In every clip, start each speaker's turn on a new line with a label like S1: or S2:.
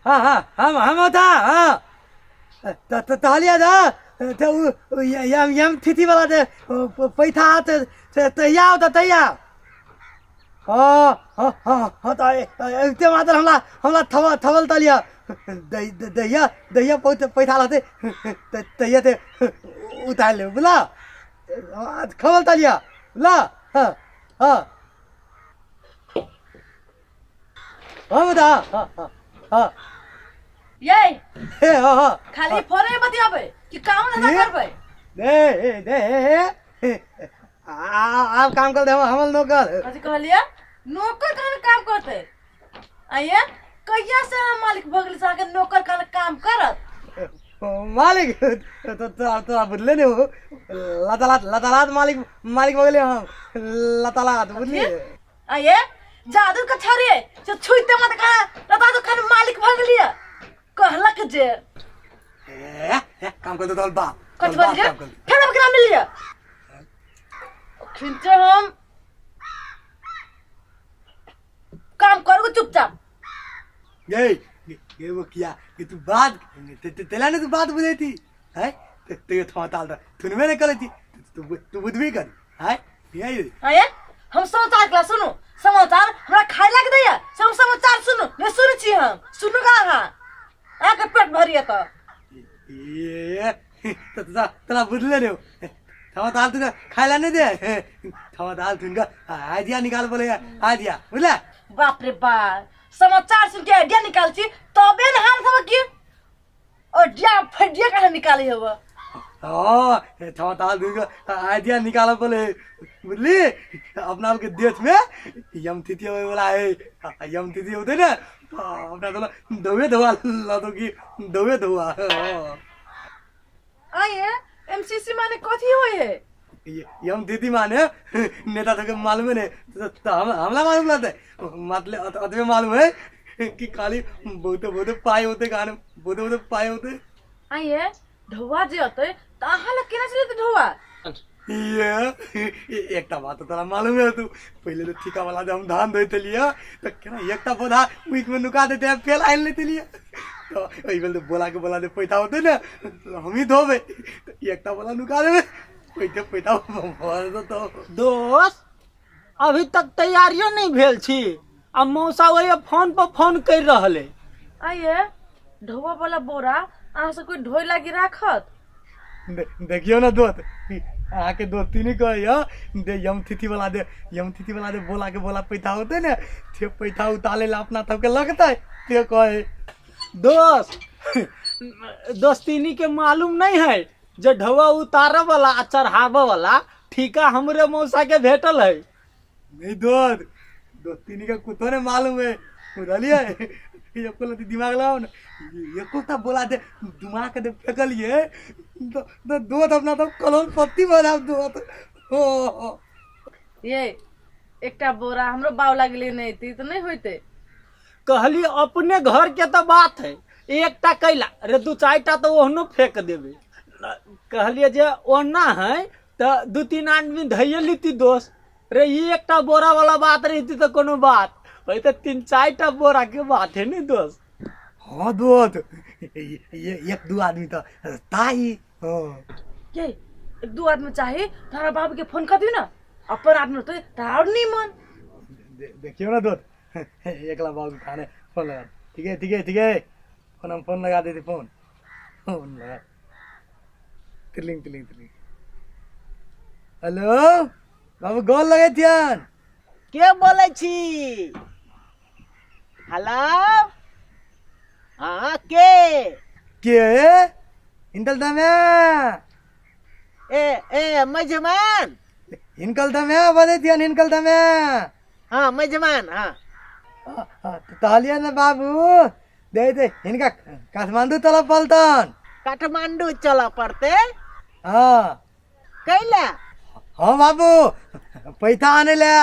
S1: हाँ हाँ हम होता हाँ तालिया दा यम थिथि वाला दे पैथा तैया होता तैया हाँ हाँ हाँ हाँ ते मात्र हमला थवल तालिया दैया दैया पैथा लाते तैया ते उतार ले बुला खवल तालिया बुला हाँ हाँ हाँ बता हाँ हाँ हाँ
S2: ये
S1: हाँ
S2: खाली फोने बतियाबे कि काम ना करबे
S1: दे आप काम कर दे हमल नौकर
S2: कथि कहलिए नौकर खाने काम करते आइए कहिया से हम मालिक भगली सा के नौकर खाने काम करत
S1: मालिक तो बदले ने हो लतालात मालिक बगले हम लतालात बुझली
S2: आइए जादू का छरिए जो छुईते मत खा लता तो खाने मालिक भगली कहलक जे
S1: काम कर दो बा
S2: कथि बोल जे फिर अब ग्राम मिल लिया खिंचे हम काम करो चुपचाप
S1: ये वो किया कि तू बात तेला ने तू बात बुझे थी है ते थमा ताल तूने मैंने करे थी तू बुझ भी कर है यही
S2: आइए हम समाचार क्लास सुनो समाचार हमरा खाए लग दैया सब समाचार सुनो मैं सुन छी हम सुनो का हां आके पेट भरिए तो
S1: ये तला बुझले रे थमा ताल तू खाइला नहीं दे थमा ताल तुनका आइडिया निकाल बोले आइडिया बुझला
S2: बाप रे बाप समाचार सुन के आइडिया निकाल छी तबे न हाल सब की ओडिया फडिया का निकाली हो
S1: हां थमा ताल तुनका आइडिया निकाल बोले बुझली अपना के देश में यम तिथि होए वाला है यम तिथि होते ना अपना तो दवे धवा ला दो की दवे धवा
S2: आइए एमसीसी माने कथि होय है
S1: यम तिथि माने नेता तो के मालूम है तो हमला मालूम रहता है मतलब अतवे मालूम है कि खाली बहुत पाए होते गाने बहुत पाए होते
S2: आइए ढोवा जे होते ताहा ल केना चले ढोवा
S1: ये एकटा बात तो तोरा मालूम है तू पहले तो ठिका वाला जब हम धान धोते लिया तो केना एकटा पौधा वीक में नुका देते हैं फेल आइन लेते लिए तो ओई बेल तो बोला दे पैसा होते ना तो हम ही धोबे तो एकटा बोला नुका देबे पैसा तो
S3: दोस्त अभी तक तैयारियों नहीं भेल छी आ मौसा वही फोन पर फोन कर रहले
S2: आइए ढोवा वाला बोरा अहाँ से कोई ढोई लागी राखत
S1: देखियो ना दोस्त आके दोस्ती नहीं कह दे यम तिथि वाला दे बोला के बोला पैसा होते ना थे पैसा उतारे ला अपना तब के लगता है ते कहे
S3: दोस्तीनी के मालूम नहीं है जो ढवा उतारे वाला चढ़ावे वाला ठीका हमरे मौसा के भेटल है
S1: नहीं दोस्तीनी का कुछ ने मालूम है बुझलिए ये को दिमाग लगाओ ना ये को तब बोला दे दिमाग के फेंकलिए तो दोस्त अपना तो कलोन पत्ती बना दोस्त हो
S2: ये एकटा बोरा हमरो बाव लागले नहीं थी तो नहीं होते
S3: कहली अपने घर के तो बात है एकटा कैला रे दू चारटा तो ओहनो फेंक देबे कहलिए जे ओना है तो दू तीन आदमी धैये लीती दोस्त रे ये एकटा बोरा वाला बात रहती तो कोनो बात भाई तो तीन चारटा बोरा के बात है नहीं दोस्त
S1: हाँ दोस्त ये एक दो आदमी तो ताई
S2: ये एक दो आदमी चाहिए तारा बाबू के फोन कर दियो ना अपन आदमी तो तार नहीं मन
S1: देखियो ना दोस्त एकला बाबू खाने फोन लगा ठीक है फोन लगा देते फोन लगा तिलिंग हेलो बाबू गोल लगे ध्यान
S3: के बोले छी हेलो हाँ के
S1: इनकल दमे
S3: ए मेजमान
S1: इनकल दमे बने ध्यान इनकल दमे
S3: हाँ मेजमान हाँ
S1: तालिया ना बाबू दे इनका काठमांडू तला पलटन
S3: काठमांडू चला पड़ते
S1: हाँ
S3: कैला
S1: हाँ बाबू पैसा आने ले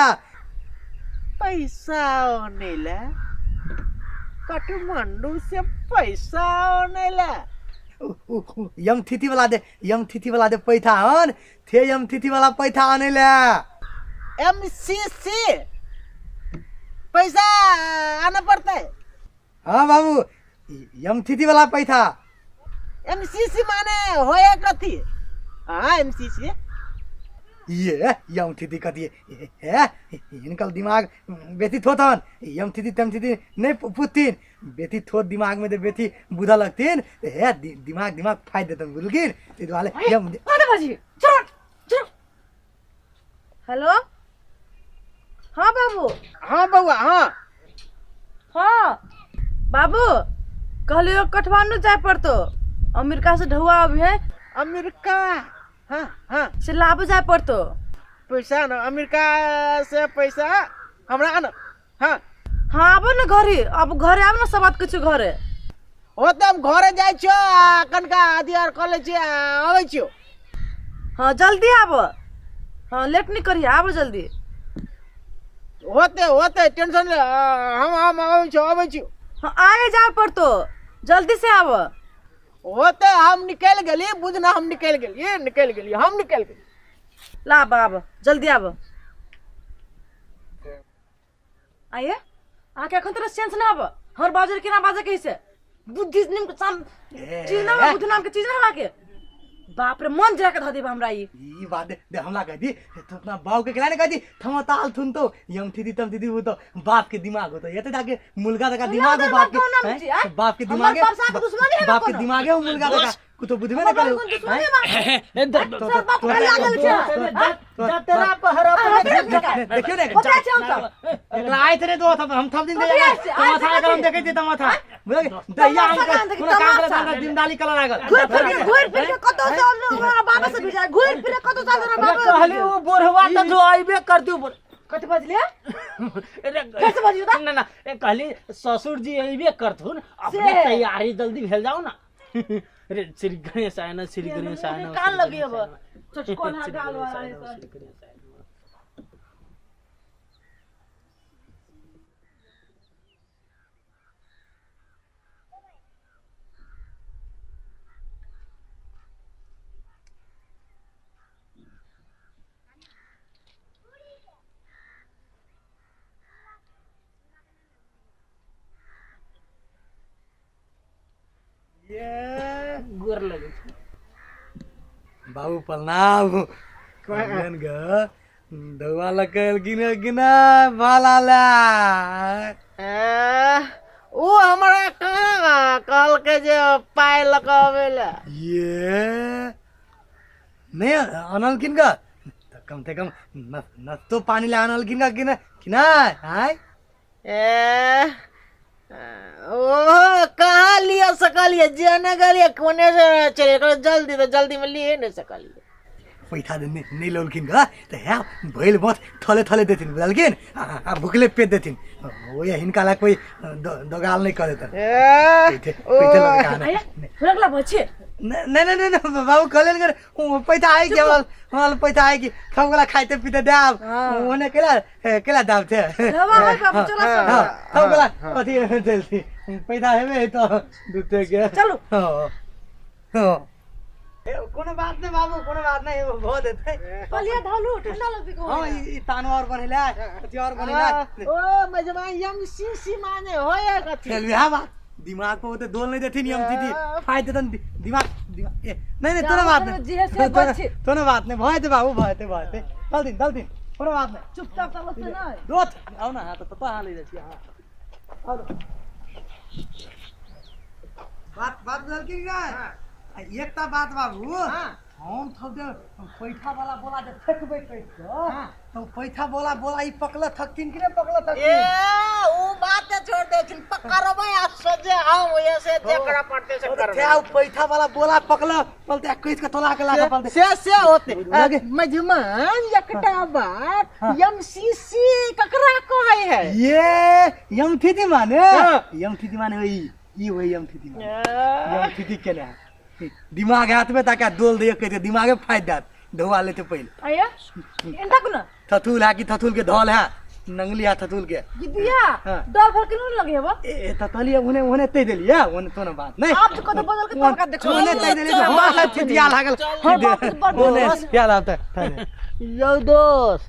S3: पैसा आने ला काठमांडू से पैसा आने ला
S1: यम तिथि वाला दे पैसा हन थे यम तिथि वाला पैसा आने ले
S3: एमसीसी पैसा आना पड़ता है
S1: हाँ बाबू यम थीथी वाला पैथा
S4: एमसीसी माने होए कथी हाँ एमसीसी
S1: ये यम थीथी कथी है इनका दिमाग बेथी थोथन यम थीथी तम थीथी नहीं पुतीन बेथी थोत दिमाग में दे बेथी बुधा लगतीन है दिमाग फायद देतन बुलगिन ते वाले यम
S2: अरे बाजी चलो चलो हेलो हाँ बाबू
S4: हाँ बउआ हाँ
S2: हाँ बाबू कहलियो काठमांडू जाए पड़तो अमेरिका से ढुआ अभी है
S4: अमेरिका हाँ हाँ
S2: से लाभ जाए पड़तो
S4: पैसा ना अमेरिका से पैसा हमरा ना हाँ
S2: हाँ आबो ना घरे अब घरे आब ना सब बात कुछ घरे
S4: हो तो हम घरे जाए छो कनका अदियार कॉलेज आवे छो
S2: हाँ जल्दी आबो हाँ लेट नहीं करिए आबो जल्दी
S4: होते टेंशन ले हम आवे छो
S2: हाँ आगे जाए पड़तो जल्दी से आबो
S4: होते हम निकल गेली बुझना हम निकल गेली
S2: ला आबो जल्दी आबो आइए आके अखन तरह सेंस ना आबो हर बाजार के ना बाजार कैसे बुद्धि निम के साम चीज ना बुद्धि नाम के चीज ना के बाप रे मन जरा के ध देब हमरा ई
S1: बात दे हमला कह दी तो अपना बाव के कहने कह दी थमा ताल थुन तो यम थीथी तम थीथी वो तो बाप के दिमाग हो तो ये तो जाके मुलगा का दिमाग है बाप के दिमाग है बाप के दिमाग है मुलगा का कुछ बुद्धि में ना करे
S3: तेरा पहरा
S1: देखियो ना आए थे तो हम थप दिन दे तमाथा हम देखे थे तमाथा दैया हम काम करे जिंदाली कलर आ गल
S2: घुर फिर के कतो साल हमरा बाबा से बिचार घुर फिर कतो साल हमरा बाबा
S3: कहली वो बोरवा तो जो आइबे करती ऊपर
S2: कत बजले कैसे बजियो ता
S3: ना कहली ससुर जी आइबे करथुन अपने तैयारी जल्दी भेल जाओ ना अरे श्री गणेश आए ना श्री गणेश आए ना
S2: कान लगी अब चचकोन हा गाल वाला है
S3: गोर लगे
S1: बाबू प्रणाम कहन ग दवा लगल गिना भाला
S4: ओ हमरा कहाँ कल के जे पाय लगावेला
S1: ये नहीं अनल किन का कम से कम न तो पानी ला अनल किन का किना हाय
S4: ओ कहाँ लिया सकलिए जाने गलिए कोने से चले जल्दी में लिए नहीं सकलिए
S1: पैसा दे नहीं लोलकिन का तो है भइल बहुत थले देथिन बुझलकिन भुकले पेट देथिन वो ये हिनका ला कोई दोगाल नहीं करे त पैसा लगा
S2: लगला बच्चे
S1: नहीं बाबू कलेन कर पैसा आए के वाला पैसा आए कि सबगला खाइते पीते दाब ओने केला दाब थे
S2: हवा है बाबू चला
S1: सबगला अथी जल्दी पैसा है तो दूते के
S2: चलो
S1: हां कोनो बात नहीं बाबू कोनो बात नहीं वो बहुत है
S2: पलिया ढालू ठंडा लगबी को
S1: हां ई तानवर बनेला अथी और बनेला
S4: ओ मजमा यम सीसी माने होया कथी
S1: चल बिहा बात दिमाग को तो दोल नहीं देती नियम दीदी फायदे तन दिमाग नहीं तोना बात नहीं तोना बात नहीं भय दे बाबू भय दे चल दिन कोनो बात नहीं
S2: चुपचाप चलो से ना
S1: दोत आओ ना हां तो हां ले जाती हां बात बदल की गया एकता बात बाबू हम थब दे पैठा वाला बोला जे फेकबे कैस तो पैठा बोला ई पकला थकतिन कि नहीं पकला थकतिन
S4: ए ओ बात छोड़ दे छिन पकड़बे आ सजे हम ऐसे देखरा पड़ते से कर
S1: क्या पैठा वाला बोला पकला बोलते कैस के तोला के लागे बोलते
S4: से होते मजमान एकटा बात एमसीसी ककरा कहै है
S1: ये यम थीथी माने ई वही यम थीथी के ना दिमाग हाथ में ताका दोल दे के दिमाग में फायदा धोवा लेते पहले
S2: आया एंटा कुना
S1: थथुल के धौल है नंगली हाथ थथुल के
S2: गिदिया डर भर के न लगे बा
S1: ए ततलिया उन्हें तै देलिया ओने तो ना बात नहीं
S2: आप तो कद बदल के तोड़ का देखो
S1: ओने तै देलिया हमारा चितिया लागल ओने क्या लाता
S4: यो दोस्त